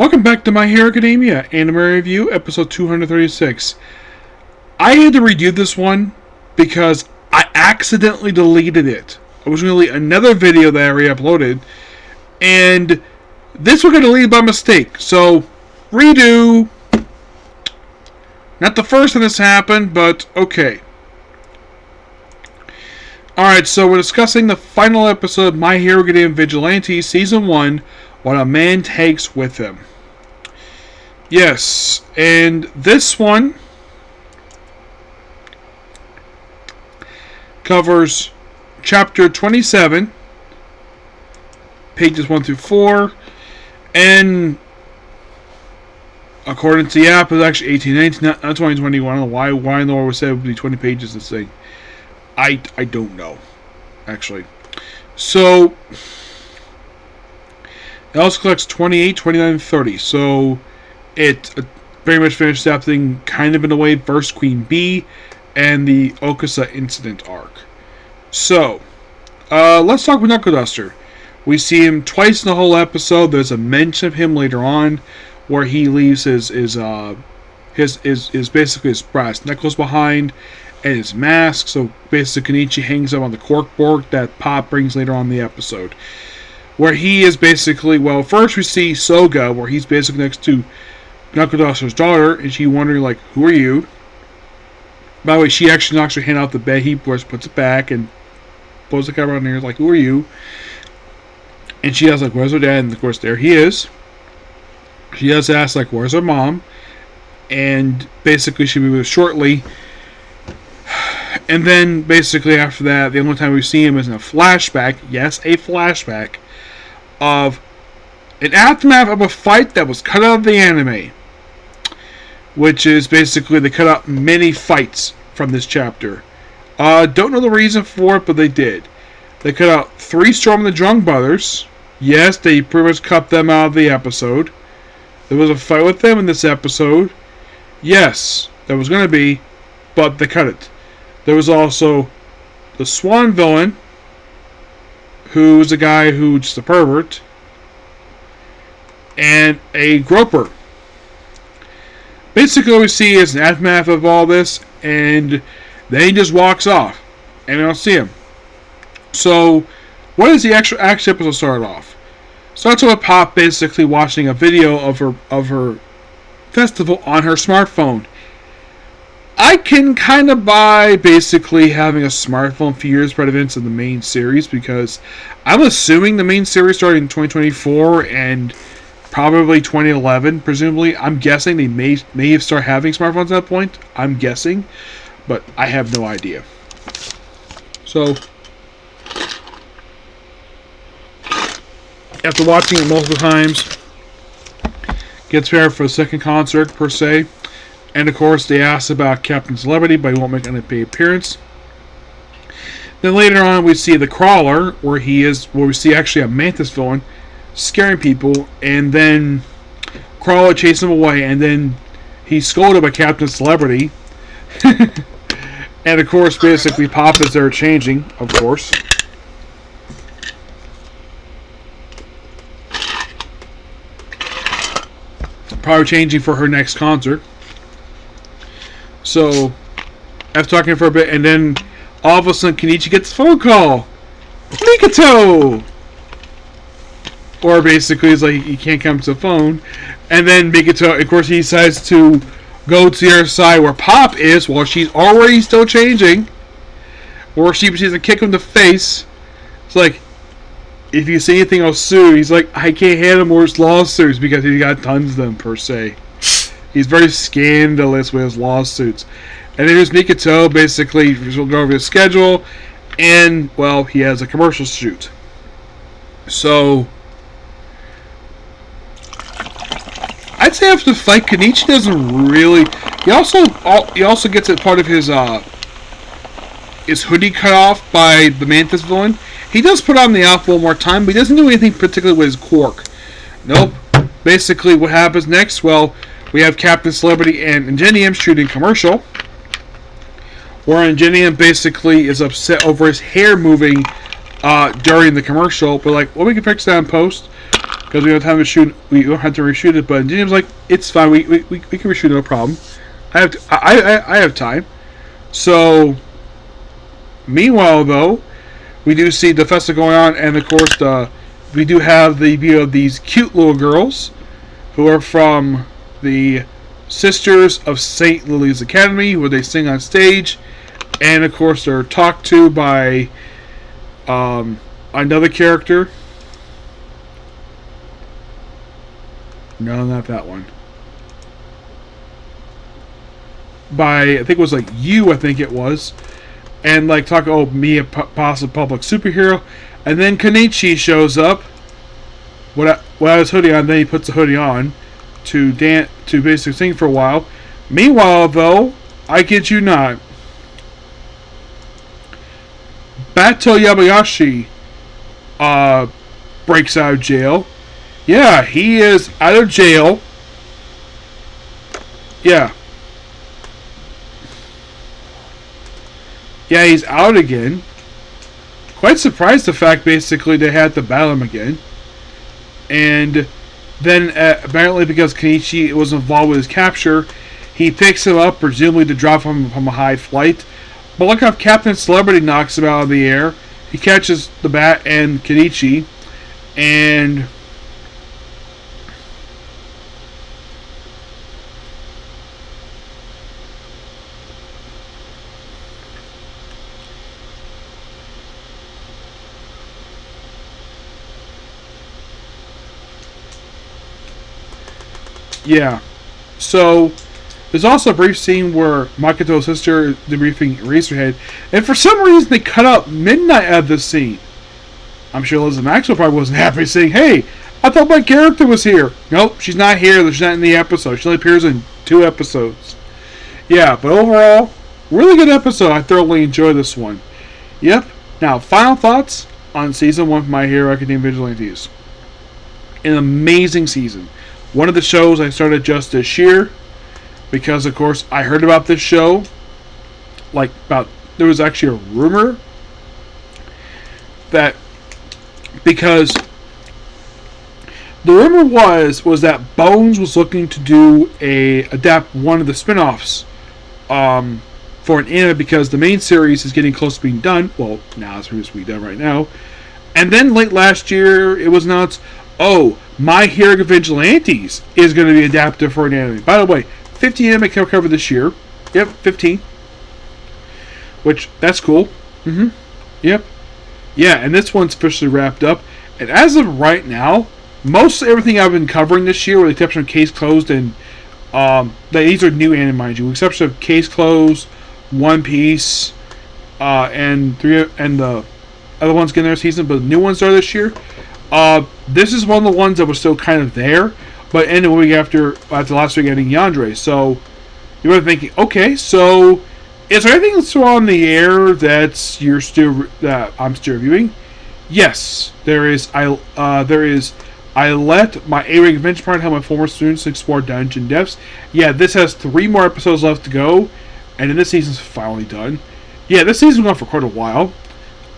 Welcome back to My Hero Academia Anime Review, episode 236. I had to redo this one because I accidentally deleted it. It was really another video that I re-uploaded, and this was going to deleted by mistake. So, redo. Not the first time this happened, but okay. Alright, so we're discussing the final episode of My Hero Academia Vigilantes, Season 1, What a Man Takes With Him. Yes, and this one covers Chapter 27, pages 1 through 4, and according to the app, it's actually 1819, not 2021. I don't know why in the world we said it would be 20 pages this thing. I don't know, actually. So, it also collects 28, 29, and 30. So, it very much finished that thing kind of in a way, versus Queen Bee and the Okusa incident arc. So, let's talk with Knuckle Duster. We see him twice in the whole episode. There's a mention of him later on where he leaves his basically his brass knuckles behind and his mask. So basically Kenichi hangs up on the corkboard that Pop brings later on in the episode. Where he is basically, well, first we see Soga, where he's basically next to Knuckle Duster's daughter, and she wondering, like, who are you? By the way, she actually knocks her hand off the bed. He puts it back and pulls the cover on her, like, who are you? And she asks, like, where's her dad? And of course, there he is. She does ask, like, where's her mom? And basically, she'll be with us shortly. And then, basically, after that, the only time we see him is in a flashback. Yes, a flashback of an aftermath of a fight that was cut out of the anime. Which is basically, they cut out many fights from this chapter. Don't know the reason for it, but they did. They cut out 3 Storm and the Drunk Brothers. Yes, they pretty much cut them out of the episode. There was a fight with them in this episode. Yes, there was going to be, but they cut it. There was also the Swan villain, who's a guy who's just a pervert, and a groper. Basically, what we see is an aftermath of all this, and then he just walks off, and we don't see him. So, what does the actual episode start off? Starts with Pop basically watching a video of her festival on her smartphone. I can kind of buy basically having a smartphone a few years prior to events in the main series, because I'm assuming the main series started in 2024 and probably 2011, presumably. I'm guessing they may have started having smartphones at that point. I'm guessing, but I have no idea. So, after watching it multiple times, gets prepared for a second concert, per se. And of course, they ask about Captain Celebrity, but he won't make any appearance. Then later on, we see the Crawler, where we see actually a Mantis villain scaring people, and then Crawler chases him away, and then he's scolded by Captain Celebrity. And of course, basically, Pop is there changing, of course. Probably changing for her next concert. So, after talking for a bit, and then all of a sudden Kenichi gets a phone call. Mikoto! Or basically, it's like he can't come to the phone. And then Mikoto, of course, he decides to go to the other side where Pop is, while she's already still changing. Or she proceeds to kick him in the face. It's like, if you say anything, I'll sue. He's like, I can't handle more lawsuits because he's got tons of them, per se. He's very scandalous with his lawsuits. And then there's Mikoto, basically, he'll go over his schedule, and, well, he has a commercial shoot. So, I'd say after the fight, Kenichi doesn't really... He also gets a part of his hoodie cut off by the Mantis villain. He does put on the outfit one more time, but he doesn't do anything particularly with his quirk. Nope. Basically, what happens next? Well, we have Captain Celebrity and Ingenium shooting commercial, where Ingenium basically is upset over his hair moving during the commercial, but like, well, we can fix that in post. because we don't have to shoot. We don't have to reshoot it. But James was like, it's fine. We can reshoot, no problem. I have time. So, meanwhile, though, we do see the festival going on, and of course, we do have the view of these cute little girls who are from the Sisters of St. Lily's Academy, where they sing on stage, and of course, they're talked to by another character. No, not that one. By, I think it was like you, I think it was. And like talk, oh, me a possible public superhero. And then Kenichi shows up without his hoodie on, then he puts the hoodie on to basically sing for a while. Meanwhile, though, I kid you not, Bato Yabayashi breaks out of jail. Yeah, he is out of jail. Yeah. Yeah, he's out again. Quite surprised the fact, basically, they had to battle him again. And then, apparently because Kenichi was involved with his capture, he picks him up, presumably to drop him from a high flight. But look how Captain Celebrity knocks him out of the air. He catches the bat and Kenichi. And yeah. So, there's also a brief scene where Makito's sister is debriefing Eraserhead, and for some reason they cut out Midnight out of this scene. I'm sure Liz Maxwell probably wasn't happy, saying, hey, I thought my character was here. Nope, she's not here. She's not in the episode. She only appears in 2 episodes. Yeah, but overall, really good episode. I thoroughly enjoyed this one. Yep. Now, final thoughts on Season 1 of My Hero Academia Vigilantes. An amazing season. One of the shows I started just this year, because, of course, I heard about this show. There was actually a rumor that, because the rumor was that Bones was looking to adapt one of the spin-offs for an anime, because the main series is getting close to being done. Well, now it's supposed to be done right now. And then late last year, it was announced, oh, My Hero Vigilantes is going to be adapted for an anime. By the way, 15 anime covered this year. Yep, 15. Which, that's cool. Yep. Yeah, and this one's officially wrapped up. And as of right now, most everything I've been covering this year, with the exception of Case Closed and these are new anime, mind you, with the exception of Case Closed, One Piece, and the other ones getting their season, but the new ones are this year. This is one of the ones that was still kind of there, but ended a week after last week getting Yandere. So you were thinking, okay, so is there anything that's on the air that I'm still reviewing? Yes, there is. I let my A-Ring Adventure Party help my former students explore dungeon depths. Yeah, this has 3 more episodes left to go, and then this season's finally done. Yeah, this season's gone for quite a while.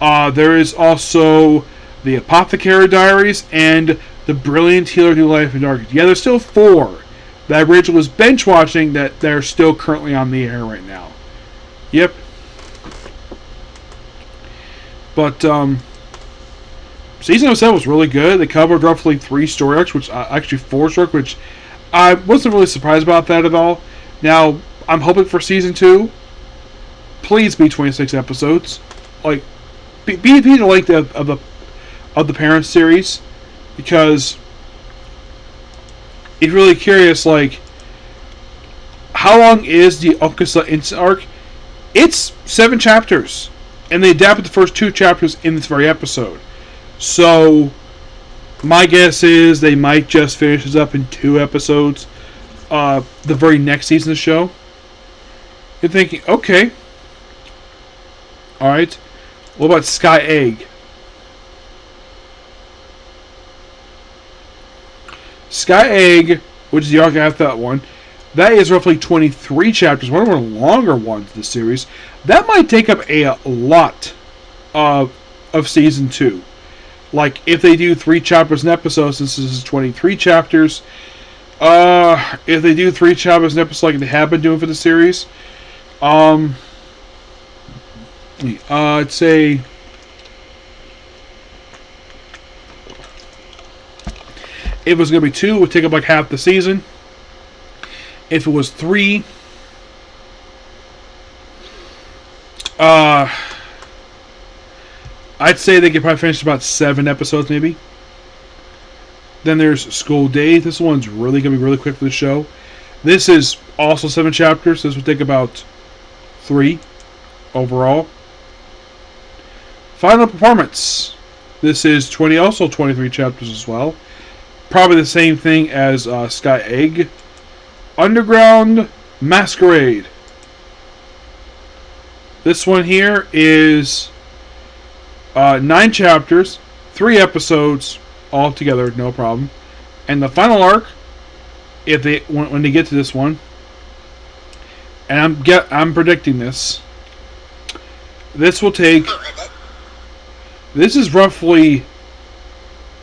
There is also the Apothecary Diaries and the Brilliant Healer New Life in Darkness. Yeah, there's still 4 that Rachel was bench watching that they're still currently on the air right now. Yep. But season 7 was really good. They covered roughly 3 story arcs, which actually 4 story arcs, which I wasn't really surprised about that at all. Now I'm hoping for season 2. Please be 26 episodes. Like, be the length of the Parents series, because if you're really curious, like, how long is the Okusa Instant arc? It's 7 chapters, and they adapted the first 2 chapters in this very episode. So my guess is they might just finish this up in 2 episodes the very next season of the show. You're thinking, okay, alright, what about Sky Egg? Sky Egg, which is the arc after that one, that is roughly 23 chapters, one of the longer ones of the series. That might take up a lot of season 2. Like, if they do 3 chapters an episode, since this is 23 chapters, if they do 3 chapters an episode like they have been doing for the series, I'd say if it was going to be 2, it would take up like half the season. If it was 3, I'd say they could probably finish about 7 episodes, maybe. Then there's School Days. This one's really going to be really quick for the show. This is also 7 chapters. This would take about 3 overall. Final Performance. This is also 23 chapters as well. Probably the same thing as Sky Egg. Underground Masquerade. This one here is 9 chapters, 3 episodes all together, no problem. And the final arc, if they when they get to this one, and I'm predicting this. This will take. This is roughly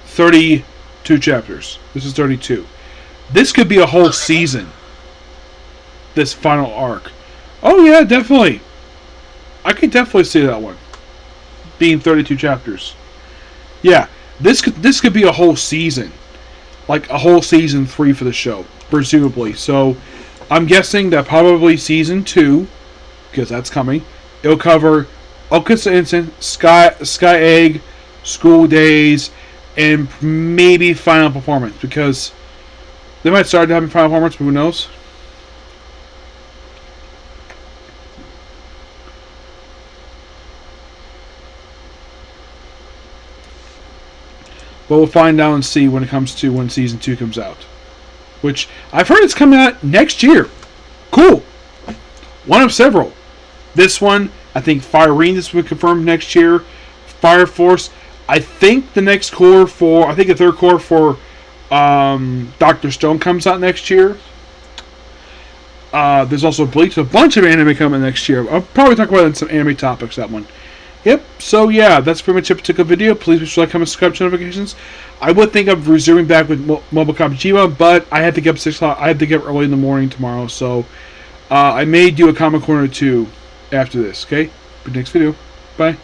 32 chapters. This is 32. This could be a whole season. This final arc. Oh yeah, definitely. I could definitely see that one being 32 chapters. Yeah, this could be a whole season, like a whole season 3 for the show, presumably. So, I'm guessing that probably season 2, because that's coming. It'll cover Okasa Instant, Sky Egg, School Days, and maybe Final Performance, because they might start having Final Performance, but who knows? But we'll find out and see when it comes to when season 2 comes out. Which, I've heard it's coming out next year. Cool. One of several. This one, I think Fire Rangers will be confirmed next year. Fire Force, I think the next core for, I think the third core for Dr. Stone comes out next year. There's also Bleach, a bunch of anime coming next year. I'll probably talk about it in some anime topics, that one. Yep, so yeah, that's pretty much it for particular video. Please be sure to like, comment, subscribe to notifications. I would think of resuming back with Mobile Kappa, but I had to get up 6 o'clock. I had to get up early in the morning tomorrow, so I may do a Comic Corner 2 after this, okay? But next video. Bye.